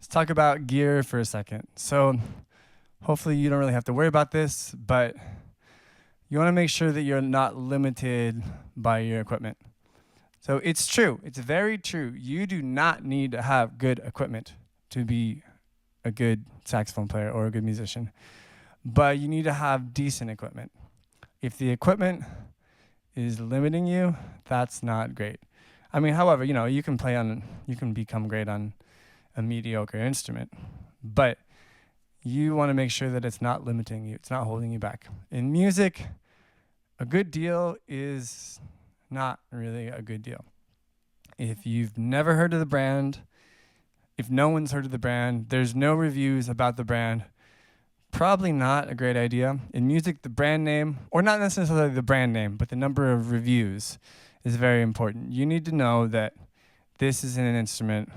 Let's talk about gear for a second. So hopefully you don't really have to worry about this, but you want to make sure that you're not limited by your equipment. So it's true. It's very true. You do not need to have good equipment to be a good saxophone player or a good musician, but you need to have decent equipment. If the equipment is limiting you, that's not great. I mean, however, you can become great on a mediocre instrument, but you want to make sure that it's not limiting you, it's not holding you back. In music, a good deal is not really a good deal. If you've never heard of the brand, if no one's heard of the brand, there's no reviews about the brand, probably not a great idea. In music, the brand name, or not necessarily the brand name, but the number of reviews is very important. You need to know that this is an instrument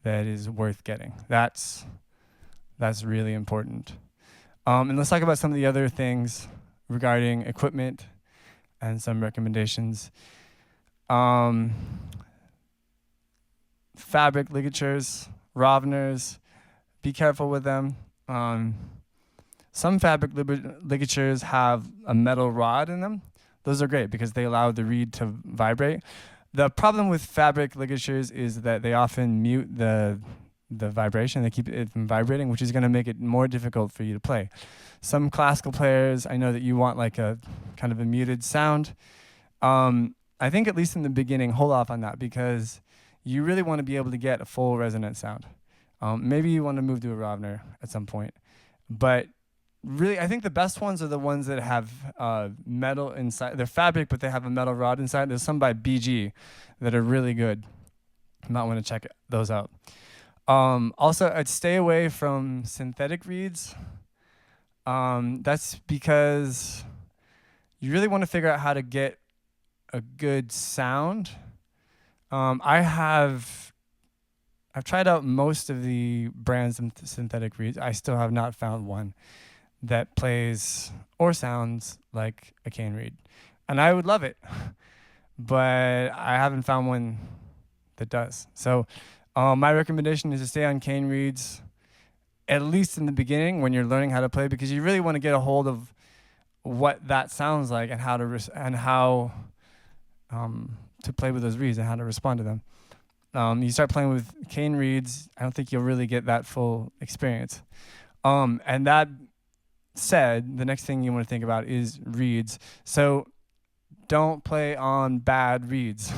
that is worth getting. That's really important. And let's talk about some of the other things regarding equipment and some recommendations. Fabric ligatures, Rovners, be careful with them. Some fabric ligatures have a metal rod in them. Those are great because they allow the reed to vibrate. The problem with fabric ligatures is that they often mute the vibration. They keep it from vibrating, which is going to make it more difficult for you to play. Some classical players, I know that you want like a kind of a muted sound. I think at least in the beginning, hold off on that because you really want to be able to get a full resonant sound. Maybe you want to move to a Rovner at some point. But really, I think the best ones are the ones that have metal inside. They're fabric, but they have a metal rod inside. There's some by BG that are really good. You might want to check those out. Also, I'd stay away from synthetic reeds. That's because you really want to figure out how to get a good sound. I've tried out most of the brands of synthetic reeds. I still have not found one that plays or sounds like a cane reed. And I would love it, but I haven't found one that does. So my recommendation is to stay on cane reeds, at least in the beginning when you're learning how to play, because you really want to get a hold of what that sounds like and how to play with those reeds and how to respond to them. You start playing with cane reeds, I don't think you'll really get that full experience. And that said, the next thing you want to think about is reeds. So don't play on bad reeds.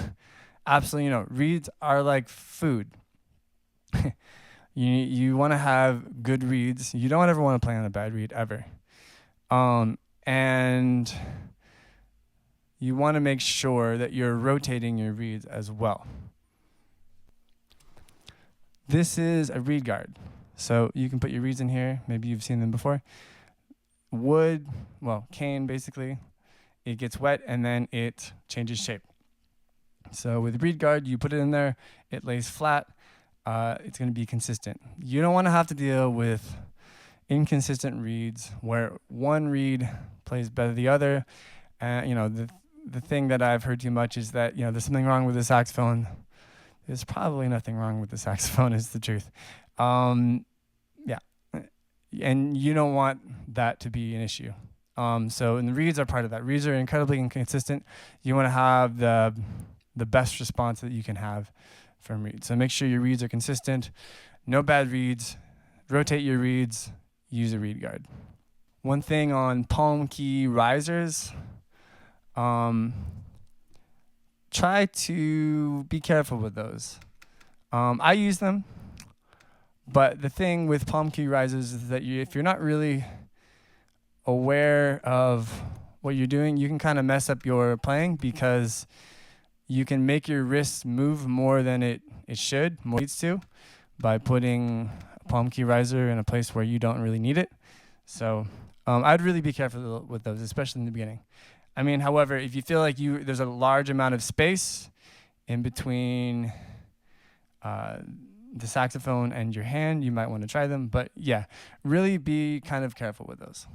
Absolutely, reeds are like food. You want to have good reeds. You don't ever want to play on a bad reed ever. And you want to make sure that you're rotating your reeds as well. This is a reed guard. So you can put your reeds in here. Maybe you've seen them before. Wood, cane basically. It gets wet and then it changes shape. So with reed guard, you put it in there, it lays flat. It's going to be consistent. You don't want to have to deal with inconsistent reeds where one reed plays better than the other. The thing that I've heard too much is that there's something wrong with the saxophone. There's probably nothing wrong with the saxophone, is the truth. And you don't want that to be an issue. And the reeds are part of that. Reeds are incredibly inconsistent. You want to have the best response that you can have from reeds. So make sure your reeds are consistent. No bad reeds. Rotate your reeds. Use a reed guard. One thing on palm key risers. Try to be careful with those. I use them, but the thing with palm key risers is that if you're not really aware of what you're doing, you can kind of mess up your playing because you can make your wrists move more than it should, more needs to, by putting a palm key riser in a place where you don't really need it. So I'd really be careful with those, especially in the beginning. I mean, however, if you feel like there's a large amount of space in between the saxophone and your hand, you might want to try them. But yeah, really be kind of careful with those.